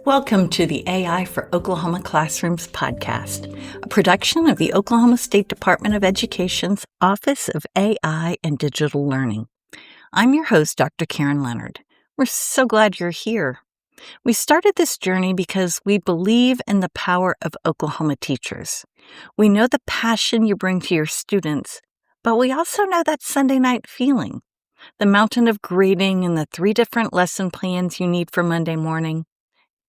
Welcome to the AI for Oklahoma Classrooms podcast, a production of the Oklahoma State Department of Education's Office of AI and Digital Learning. I'm your host, Dr. Karen Leonard. We're so glad you're here. We started this journey because we believe in the power of Oklahoma teachers. We know the passion you bring to your students, but we also know that Sunday night feeling, the mountain of grading and the 3 different lesson plans you need for Monday morning.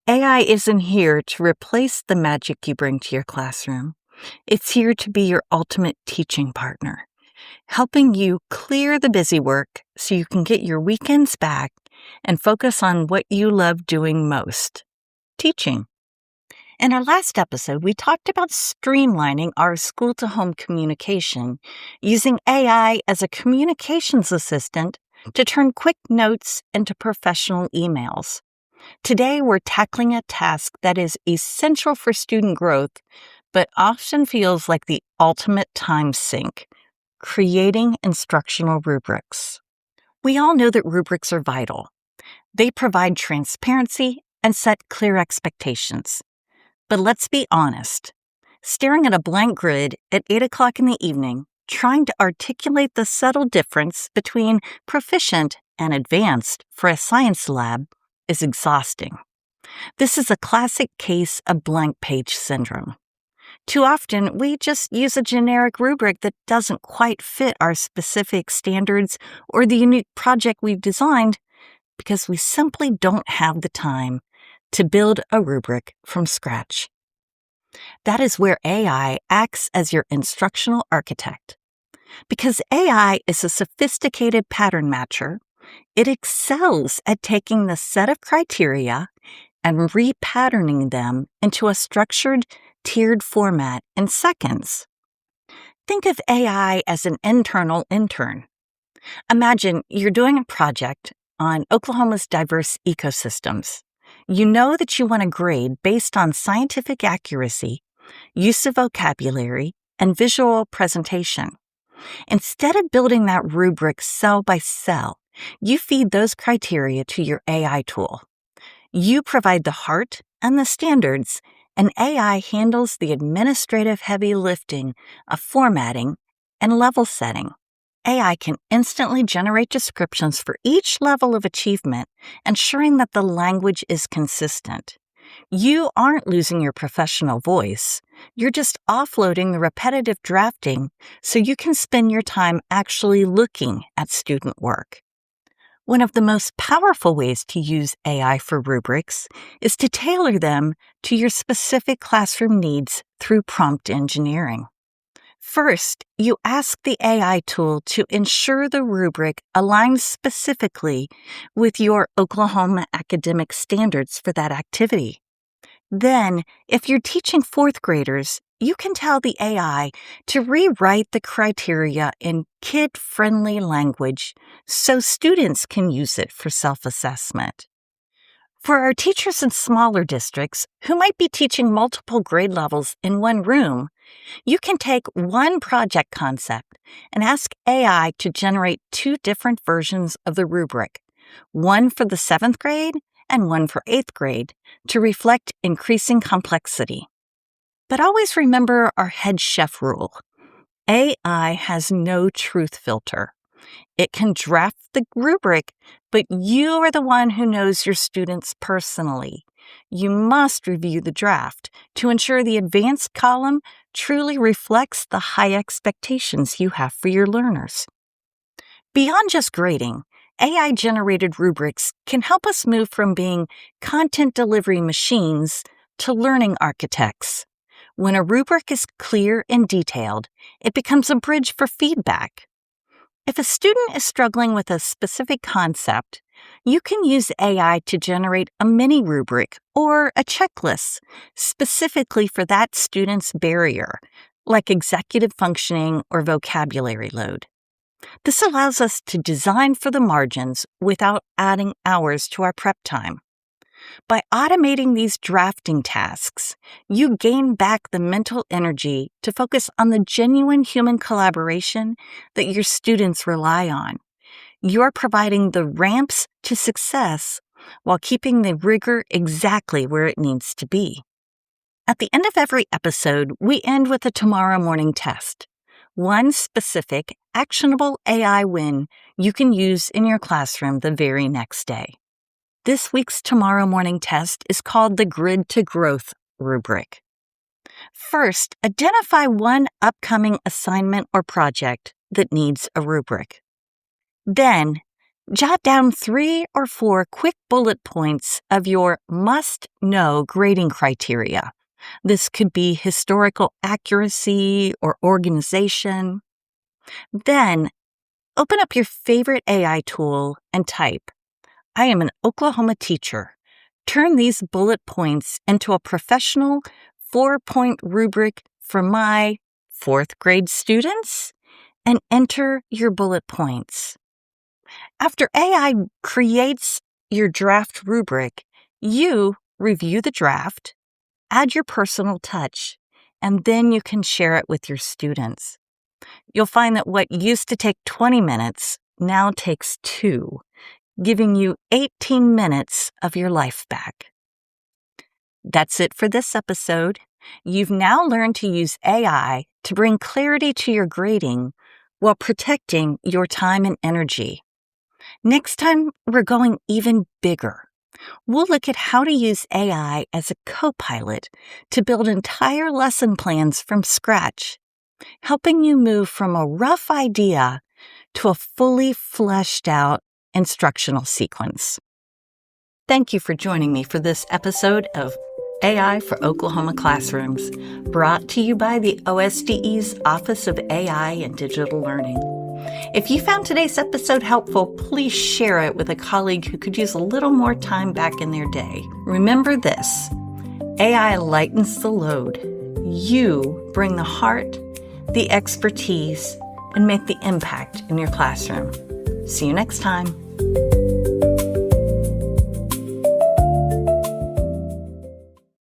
AI isn't here to replace the magic you bring to your classroom. It's here to be your ultimate teaching partner, helping you clear the busy work so you can get your weekends back and focus on what you love doing most, teaching. In our last episode, we talked about streamlining our school-to-home communication using AI as a communications assistant to turn quick notes into professional emails. Today, we're tackling a task that is essential for student growth, but often feels like the ultimate time sink, creating instructional rubrics. We all know that rubrics are vital. They provide transparency and set clear expectations. But let's be honest, staring at a blank grid at 8 o'clock in the evening, trying to articulate the subtle difference between proficient and advanced for a science lab is exhausting. This is a classic case of blank page syndrome. Too often, we just use a generic rubric that doesn't quite fit our specific standards or the unique project we've designed because we simply don't have the time to build a rubric from scratch. That is where AI acts as your instructional architect. Because AI is a sophisticated pattern matcher, it excels at taking the set of criteria and repatterning them into a structured, tiered format in seconds. Think of AI as an internal intern. Imagine you're doing a project on Oklahoma's diverse ecosystems. You know that you want to grade based on scientific accuracy, use of vocabulary, and visual presentation. Instead of building that rubric cell by cell, you feed those criteria to your AI tool. You provide the heart and the standards, and AI handles the administrative heavy lifting of formatting and level setting. AI can instantly generate descriptions for each level of achievement, ensuring that the language is consistent. You aren't losing your professional voice. You're just offloading the repetitive drafting so you can spend your time actually looking at student work. One of the most powerful ways to use AI for rubrics is to tailor them to your specific classroom needs through prompt engineering. First, you ask the AI tool to ensure the rubric aligns specifically with your Oklahoma academic standards for that activity. Then, if you're teaching 4th graders, you can tell the AI to rewrite the criteria in kid-friendly language so students can use it for self-assessment. For our teachers in smaller districts who might be teaching multiple grade levels in one room, you can take one project concept and ask AI to generate 2 different versions of the rubric, one for the 7th grade and one for 8th grade, to reflect increasing complexity. But always remember our head chef rule. AI has no truth filter. It can draft the rubric, but you are the one who knows your students personally. You must review the draft to ensure the advanced column truly reflects the high expectations you have for your learners. Beyond just grading, AI-generated rubrics can help us move from being content delivery machines to learning architects. When a rubric is clear and detailed, it becomes a bridge for feedback. If a student is struggling with a specific concept, you can use AI to generate a mini rubric or a checklist specifically for that student's barrier, like executive functioning or vocabulary load. This allows us to design for the margins without adding hours to our prep time. By automating these drafting tasks, you gain back the mental energy to focus on the genuine human collaboration that your students rely on. You're providing the ramps to success while keeping the rigor exactly where it needs to be. At the end of every episode, we end with a tomorrow morning test. One specific, actionable AI win you can use in your classroom the very next day. This week's tomorrow morning test is called the Grid to Growth rubric. First, identify one upcoming assignment or project that needs a rubric. Then, jot down 3 or 4 quick bullet points of your must-know grading criteria. This could be historical accuracy or organization. Then, open up your favorite AI tool and type, "I am an Oklahoma teacher. Turn these bullet points into a professional 4-point rubric for my 4th grade students," and enter your bullet points. After AI creates your draft rubric, you review the draft, add your personal touch, and then you can share it with your students. You'll find that what used to take 20 minutes now takes 2, giving you 18 minutes of your life back. That's it for this episode. You've now learned to use AI to bring clarity to your grading while protecting your time and energy. Next time, we're going even bigger. We'll look at how to use AI as a co-pilot to build entire lesson plans from scratch, helping you move from a rough idea to a fully fleshed out instructional sequence. Thank you for joining me for this episode of AI for Oklahoma Classrooms, brought to you by the OSDE's Office of AI and Digital Learning. If you found today's episode helpful, please share it with a colleague who could use a little more time back in their day. Remember this: AI lightens the load. You bring the heart, the expertise, and make the impact in your classroom. See you next time.